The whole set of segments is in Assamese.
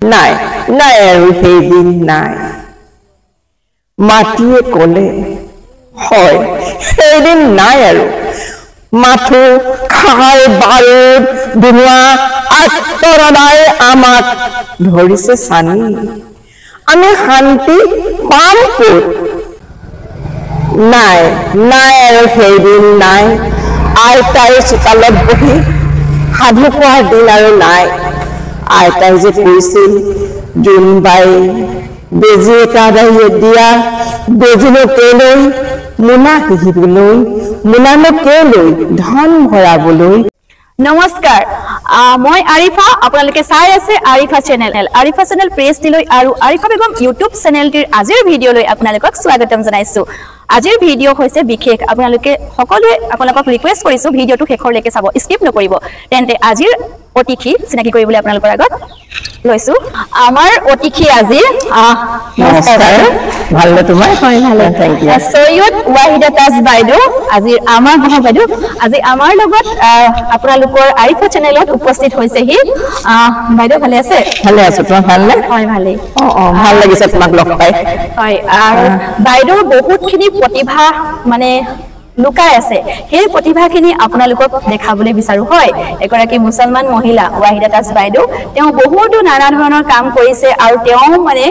নাই নাই আৰু সেইদিন নাই মাটিয়ে ক'লে হয় সেইদিন নাই আৰু মাথো খাই বাৰুদ ধুমুহা আত্মৰদাই আমাক ধৰিছে চানি আমি শান্তি পাম ক'ত নাই নাই আৰু সেইদিন নাই আইতাই চোতালত বহি সাধু কোৱাৰ দিন আৰু নাই আইতাই যে কৈছিল জোনবাই বেজি এটা দিয়া বেজিনো কেলৈ মোনা পিন্ধিবলৈ মোনানো কেলৈ ধন ভৰাবলৈ নমস্কাৰ মই আৰিফা আপোনালোকে চাই আছে আৰিফা চেনেল প্ৰেছ দিলৈ আৰু আৰিফা বেগম ইউটিউব চেনেলটিৰ আজিৰ ভিডিঅ'লৈ আপোনালোকক স্বাগতম জনাইছো আজিৰ ভিডিঅ' হৈছে বিশেষ আপোনালোকে সকলোৱে আপোনালোকক ৰিকুৱেষ্ট কৰিছো ভিডিঅ'টো শেষৰলৈকে চাব স্কিপ নকৰিব তেন্তে আজিৰ অতিথি চিনাকি কৰিবলৈ আপোনালোকৰ আগত লৈছো আমাৰ অতিথি আজি নমস্কাৰ ভালনে তোমাৰ হয় ভালে থ্যাংক ইউ সৈয়দ ৱাহিদা তাজ বাইদেউ আজি আমাৰ বাইদেউ আজি আমাৰ লগত আপোনালোকৰ আৰিফা চেনেলত উপস্থিত হৈছেহি বাইদেউ ভালে আছে ভালে আছো তোমাৰ ভালনে হয় ভালে ভাল লাগিছে তোমাক লগ পাই হয় আৰু বাইদেউৰ বহুতখিনি প্ৰতিভা মানে লুকাই আছে সেই প্ৰতিভাখিনি আপোনালোকক দেখাবলৈ বিচাৰো হয় এগৰাকী মুছলমান মহিলা ৱাহিদা তাজ বাইদেউ তেওঁ বহুতো নানা ধৰণৰ কাম কৰিছে আৰু তেওঁ মানে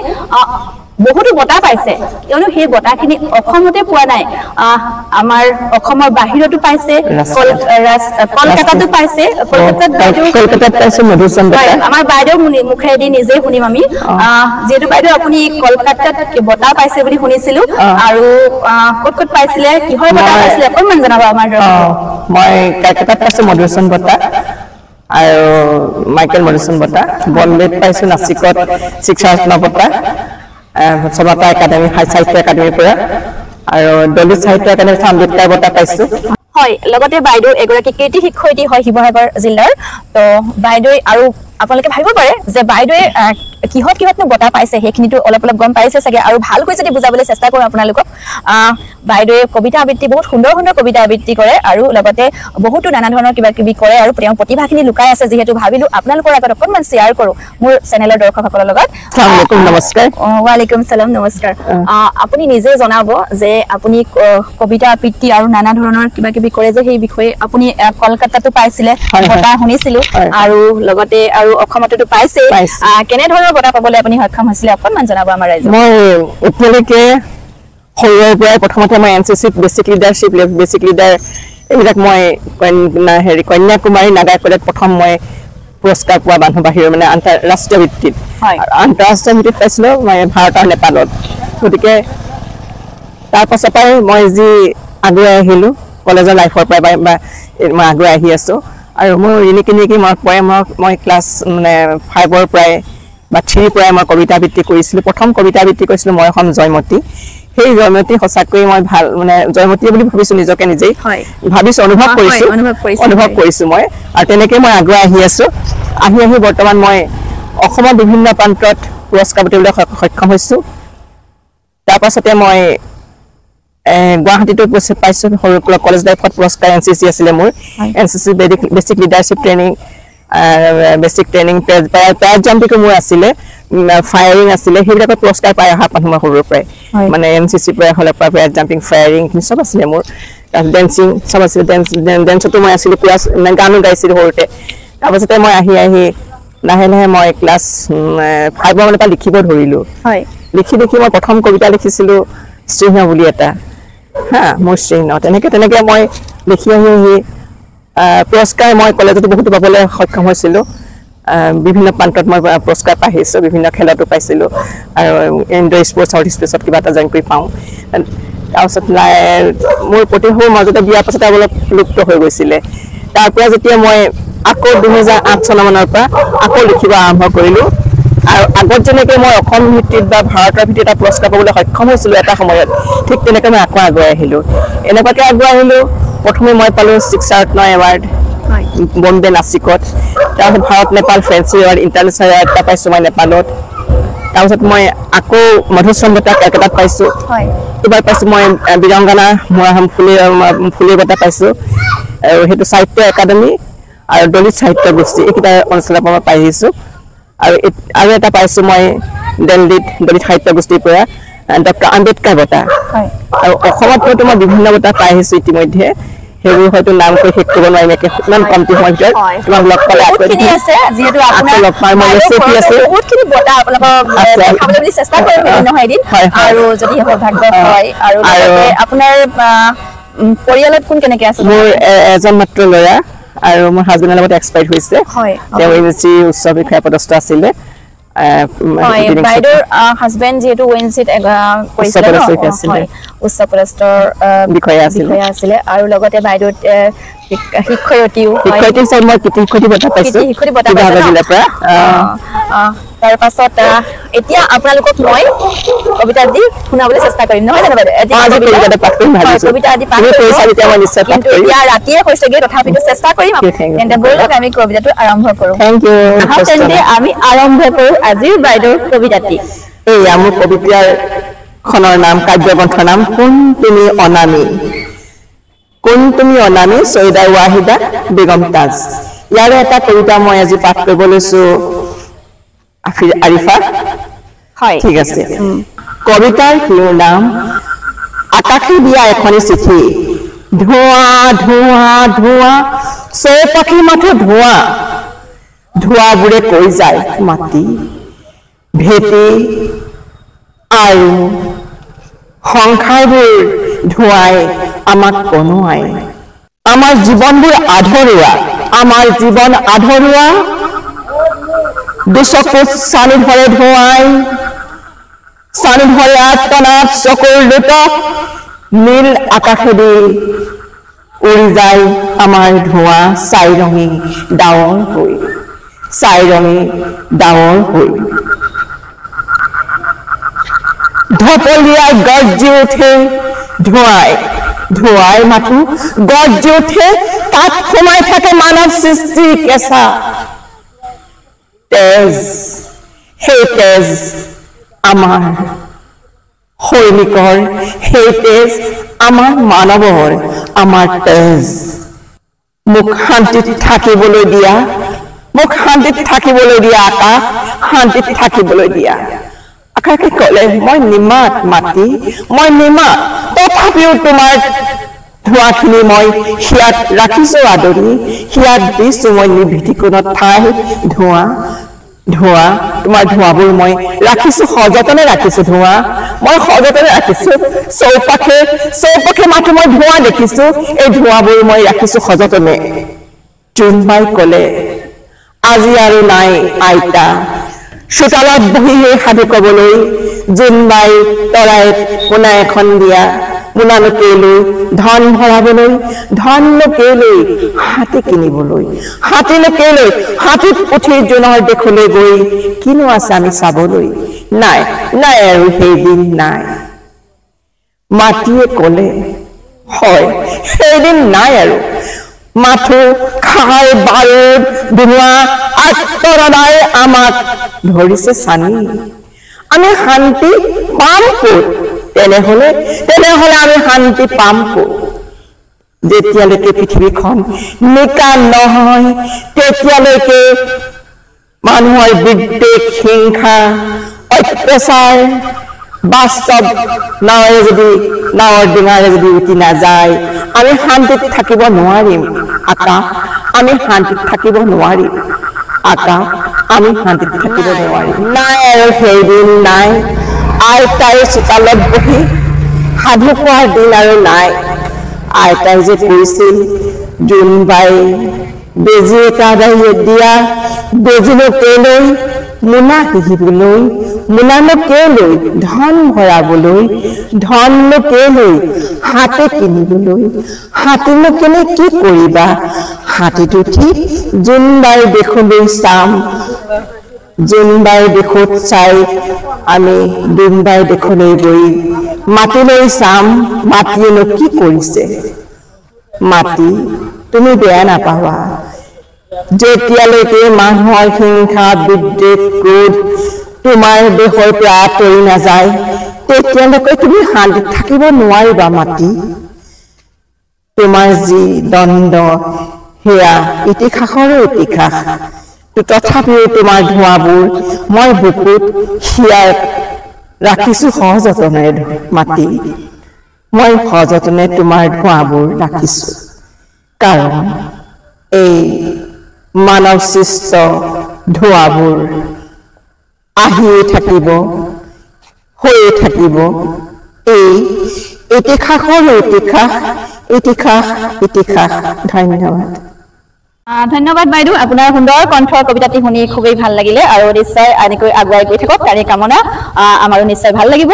বহুতো বঁটা পাইছে কিয়নো সেই বঁটাখিনি অসমতে পোৱা নাই আমাৰ অসমৰ বাহিৰতো পাইছে কলকাতাতো পাইছে কলকাতাত পাইছে মধুচন্দ্ৰ আমাৰ বাইদেউ মুখেদি নিজে শুনিম আমি যেহেতু বাইদেউ আপুনি কলকাতাত বঁটা পাইছে বুলি শুনিছিলো আৰু ক'ত পাইছিলে কিহৰ বঁটা পাইছিলে অকণমান জনাব আমাৰ মই কলকাতাত পাইছো মধুচন্দ্ৰ বঁটা আৰু মাইকেল মধুচন্দ্ৰ বঁটা বম্বেত পাইছো নাচিকত শিক্ষাৰত্ন বঁটা সমতা একাডেমি সাহিত্য একাডেমিৰ পৰা আৰু দলিত সাহিত্য একাডেমি আম্বেদকাৰ বঁটা পাইছো হয় লগতে বাইদেউ এগৰাকী কীৰ্তি শিক্ষয়িত্ৰী হয় শিৱসাগৰ জিলাৰ তো বাইদেউ আৰু আপোনালোকে ভাবিব পাৰে যে বাইদেৱে কিহতনো বঁটা পাইছে সেইখিনিতো অলপ গম পাইছে চাগে আৰু ভালকৈ যদি বুজাবলৈ চেষ্টা কৰোঁ আপোনালোকক বাইদেৱে কবিতা আবৃত্তি বহুত সুন্দৰ কবিতা আবৃত্তি কৰে আৰু লগতে বহুতো নানা ধৰণৰ কিবা কিবি কৰে আৰু তেওঁৰ প্ৰতিভাখিনি লুকাই আছে যিহেতু ভাবিলো আপোনালোকৰ আগত অকণমান শ্বেয়াৰ কৰোঁ মোৰ চেনেলৰ দৰ্শকসকলৰ লগত নমস্কাৰ ৱালাইকুম সালাম নমস্কাৰ আপুনি নিজে জনাব যে আপুনি কবিতা আবৃত্তি আৰু নানা ধৰণৰ কিবা কিবি কৰে যে সেই বিষয়ে আপুনি কলকাতাতো পাইছিলে বঁটা শুনিছিলো আৰু লগতে আৰু অসমতো পাইছে কেনে ধৰণৰ বঁটা পাবলৈ আপুনি সক্ষম হৈছিলে অকণমান জনাব আমাৰ ৰাইজক মই এতিয়ালৈকে সৰুৰে পৰাই প্ৰথমতে মই এনচিচিত বেচিক লিডাৰ এইবিলাক মই কন্যাকুমাৰী নাগালেণ্ডত প্ৰথম মই পুৰস্কাৰ পোৱা মানুহ বাহিৰৰ মানে আন্তঃৰাষ্ট্ৰীয় ভিত্তিত পাইছিলো মই ভাৰত আৰু নেপালত গতিকে তাৰ পাছৰ পৰাই মই যি আগুৱাই আহিলো কলেজৰ লাইফৰ পৰা বা মই আগুৱাই আহি আছো আৰু মোৰ ৰিনিকি মই ক্লাছ মানে 5ৰ পৰাই বা 3ৰ পৰাই মই কবিতা আবৃত্তি কৰিছিলোঁ প্ৰথম কবিতা আবৃত্তি কৰিছিলোঁ মই এখন জয়মতী সেই জয়মতী সঁচাকৈ মই ভাল মানে জয়মতী বুলি ভাবিছোঁ নিজকে নিজেই ভাবিছোঁ অনুভৱ কৰিছোঁ মই আৰু তেনেকৈ মই আগুৱাই আহি আছোঁ আহি বৰ্তমান মই অসমৰ বিভিন্ন প্ৰান্তত পুৰস্কাৰ পাতিবলৈ সক্ষম হৈছোঁ তাৰ পাছতে মই গুৱাহাটীতো পাইছোঁ সৰু কলেজ লাইফত পুৰস্কাৰ এনচিচি আছিলে মোৰ এনচিচি বেচিক লিডাৰশ্বিপ ট্ৰেইনিং পেৰাড জাম্পিঙো মোৰ আছিলে ফায়াৰিং আছিলে সেইবিলাকত পুৰস্কাৰ পাই অহা মানুহ মই সৰুৰ পৰাই মানে এনচিচিৰ পৰা হ'লে পেৰাড জাম্পিং ফায়াৰিং চব আছিলে মোৰ ডেন্সিং চব আছিলে ডেন্সতো মই আছিলোঁ কোৰাছ গানো গাইছিলোঁ সৰুতে তাৰপাছতে মই আহি লাহে মই ক্লাছ 5 মানৰ পৰা লিখিব ধৰিলোঁ লিখি মই প্ৰথম কবিতা লিখিছিলোঁ চিহ্ন বুলি এটা মোৰ চিহ্ন তেনেকৈ মই লিখি আহি পুৰস্কাৰ মই কলেজতো বহুতো পাবলৈ সক্ষম হৈছিলোঁ বিভিন্ন প্ৰান্তত মই পুৰস্কাৰ পাই আহিছোঁ বিভিন্ন খেলতো পাইছিলোঁ আৰু ইনডোৰ স্পৰ্টছ আউট স্পেচত কিবা এটা জইন কৰি পাওঁ তাৰপিছত মোৰ প্ৰতিভাৰ মাজতে বিয়াৰ পাছতে অলপ লুপ্ত হৈ গৈছিলে তাৰ পৰা যেতিয়া মই আকৌ 2008 চনমানৰ পৰা আকৌ লিখিব আৰম্ভ কৰিলোঁ আৰু আগত যেনেকৈ মই অসম ভিত্তিত বা ভাৰতৰ ভিত্তিত এটা পুৰস্কাৰ পাবলৈ সক্ষম হৈছিলোঁ এটা সময়ত ঠিক তেনেকৈ মই আকৌ আগুৱাই আহিলোঁ এনেকুৱাকৈ আগুৱাই আহিলোঁ প্ৰথমে মই পালোঁ শিক্ষাৰত্ন এৱাৰ্ড বম্বে নাচিকত তাৰপিছত Bharat Nepal friendship award international award এটা পাইছোঁ মই নেপালত তাৰপিছত মই আকৌ মধুচন্দ্ৰ বঁটা কলকাতাত পাইছোঁ এইবাৰ পাইছোঁ মই বীৰাংগনা ফুলে বঁটা পাইছোঁ আৰু সেইটো সাহিত্য একাডেমি আৰু দলিত সাহিত্য গোষ্ঠী এইকেইটা অঞ্চলৰ পৰা মই পাই আহিছোঁ আৰু এটা পাইছো মই দিল্লীত সাহিত্য গোষ্ঠীৰ পৰা ডক্টৰ আম্বেদকাৰ বঁটা আৰু অসমত মই তোমাৰ বিভিন্ন বঁটা পাই আহিছো ইতিমধ্যে সেইবোৰ হয়তো নাম কৈ শেষ কৰিব নোৱাৰিম ইমান কমটি সময়ত তোমাক লগ পালে যিহেতু বহুতখিনি বঁটা আপোনালোকক দেখাবলৈ বুলি চেষ্টা কৰিম নহয় এদিন আৰু যদি সৌভাগ্য হয় আৰু আপোনাৰ পৰিয়ালত কোন কেনেকে আছে মোৰ এজন মাত্ৰ ল'ৰা আৰু মোৰ হাজবেণ্ডৰ লগত এক্সপায়াৰ্ড হৈছে তেওঁ ইউনিভাৰ্চিটি উচ্চ শিক্ষা পদস্থ আছিলে বাইদেউৰ হাজবেণ্ড যিহেতু ওএনচিত উচ্চ পদস্থৰ বিষয়া আছিলে আৰু লগতে বাইদেউ শিক্ষয়িত্ৰীও তাৰ পাছত এতিয়া আপোনালোকক মই কবিতা দি শুনাবলৈ চেষ্টা কৰিম নহয় জানো এতিয়া ৰাতিয়ে হৈছেগে তথাপিতো চেষ্টা কৰিম তেন্তে বলক আমি কবিতাটো আৰম্ভ কৰো তেন্তে আমি আৰম্ভ কৰো আজিৰ বাইদেউৰ কবিতাটি এয়া মোৰ কবিতাৰ খনৰ নাম কাব্যগ্ৰন্থৰ নাম কোন তুমি অনামী ছৈয়দা ৱাহিদা বেগম তাজ ইয়াৰে এটা কবিতা মই আজি পাঠ কৰিব লৈছো আৰিফা হয় ঠিক আছে কবিতাৰ নাম আকাশে দিয়া এখনি চিঠি ধোঁৱা ধোঁৱা ধোঁৱা চৌপাশে মাথো ধোঁৱা ধোঁৱাবোৰে কৈ যায় মাটি ভেটি আৰু সংসাৰবোৰ ধোঁৱাই আমাক কনোৱাই আমাৰ জীৱনবোৰ আধৰুৱা দুচকুত চানি ধৰে ধোঁৱাই চানি ধৰে আত্মনাথ চকুৰ লোটক নীল আকাশেদি উৰি যায় আমাৰ ধোঁৱা চাইৰঙী ডাৱৰ হৈ ধপলিয়াই গৰ্জি উঠে ধোঁৱাই মাথো গৰ্জি উঠে তাত সোমাই থাকে মানৱ সৃষ্টি কেঁচা তেজ সেই তেজ আমাৰ সৈনিকৰ সেই তেজ আমাৰ মানৱৰ আমাৰ তেজ মোক শান্তিত থাকিবলৈ দিয়া আকাশ শান্তিত থাকিবলৈ দিয়া আকাশে ক'লে মই নিমাত মাটি মই নিমাত তথাপিও তোমাৰ ধোঁৱাখিনি মই হিয়াত ৰাখিছো আদৰি হিয়াত দিছো মই নিৰ্ভীতিকোণত ঠাই ধোঁৱা তোমাৰ ধোঁৱাবোৰ মই ৰাখিছো সযতনে ৰাখিছো ধোঁৱা মই সযতনে ৰাখিছো চৌপাশে মাথো মই ধোঁৱা দেখিছো এই ধোঁৱাবোৰ মই ৰাখিছো সযতনে জোনবাই ক'লে আজি আৰু নাই আইতা চোতালত বহি সেই সাধু কবলৈ জোনবাই তৰাই পোনা এখন দিয়া মোনানো কেলৈ ধন ভৰাবলৈ ধননো কেলৈ হাতী কিনিবলৈ হাতীনো কেলৈ হাতীত উঠি জোনৰ দেশলৈ গৈ কিনো আছে আমি চাবলৈ নাই আৰু সেইদিন নাই মাটিয়ে ক'লে হয় সেইদিন নাই আৰু মাথো খাই বাৰুদ ধোঁৱা আত্মৰদাই আমাক ধৰিছে চানি আমি শান্তি পাম ক'ত তেনেহলে আমি শান্তি পাম ক'ত যেতিয়ালৈকে পৃথিৱীখন নিকা নহয় তেতিয়ালৈকে মানুহৰ বিদ্বেষ হিংসা অত্যাচাৰ বাস্তৱ নাৱৰ ডিঙাৰে যদি উঠি নাযায় আমি শান্তিত থাকিব নোৱাৰিম আকাশ আমি শান্তিত থাকিব নোৱাৰিম নাই আৰু সেইদিন নাই আইতাই চোতালত বহি সাধু কোৱাৰ দিন আৰু নাই আইতাই যে কৈছিল জোনবাই বেজী এটা দিয়া বেজীনো কেলৈ মোনা সিঁচিবলৈ মোনানো কেলৈ ধন ভৰাবলৈ ধননো কেলৈ হাতী কিনিবলৈ হাতীনো কেনে কি কৰিবা হাতীটো ঠিক জোনবাই দেশলৈ চাম জোনবাই দেশত চাই আমি জোনবাই দেশলৈ গৈ মাটিলৈ চাম মাটিয়েনো কি কৰিছে মাটি তুমি বেয়া নাপাবা যেতিয়ালৈকে মানুহৰ হিংসা বিদ্বেষ ক্ৰোধ তোমাৰ দেশৰ পৰা আঁতৰি নাযায় তেতিয়ালৈকে তুমি শান্তিত থাকিব নোৱাৰিবা মাটি তোমাৰ যি দণ্ড সেয়া ইতিহাসৰো ইতিহাস তথাপিও তোমাৰ ধোঁৱাবোৰ মই বুকুত হিয়াই ৰাখিছো সযতনেৰে মাতি মই সযতনে তোমাৰ ধোঁৱাবোৰ ৰাখিছো কাৰণ এই মানৱ সৃষ্ট ধোঁৱাবোৰ আহিয়ে থাকিব হৈয়ে থাকিব এই ইতিহাসৰ ইতিহাস ধন্যবাদ ধন্যবাদ বাইদেউ আপোনাৰ সুন্দৰ কণ্ঠৰ কবিতাটি শুনি খুবেই ভাল লাগিলে আৰু নিশ্চয় এনেকৈ আগুৱাই গৈ থাকক তাৰে কামনা আমাৰো নিশ্চয় ভাল লাগিব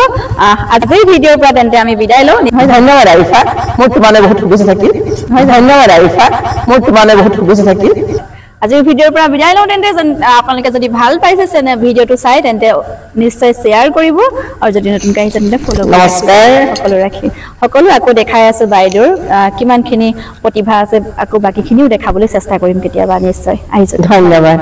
আজিৰ ভিডিঅ'ৰ পৰা তেন্তে আমি বিদায় লওঁ ধন্যবাদ আৰিফা মোৰ তোমালৈ বহুত শুভেচ্ছা থাকিল ধন্যবাদ আৰিফা মোৰ তোমালৈ বহুত শুভেচ্ছা থাকিল আজিৰ ভিডিঅ'ৰ পৰা বিদায় লওঁ তেন্তে আপোনালোকে যদি ভাল পাইছে ভিডিঅ'টো চাই তেন্তে নিশ্চয় শ্বেয়াৰ কৰিব আৰু যদি নতুনকৈ আহিছে তেন্তে ফ'ল' কৰিব নমস্কাৰ সকলো ৰাখি সকলো আকৌ দেখাই আছো বাইদেউৰ কিমানখিনি প্ৰতিভা আছে আকৌ বাকীখিনিও দেখাবলৈ চেষ্টা কৰিম কেতিয়াবা নিশ্চয় আহিছোঁ ধন্যবাদ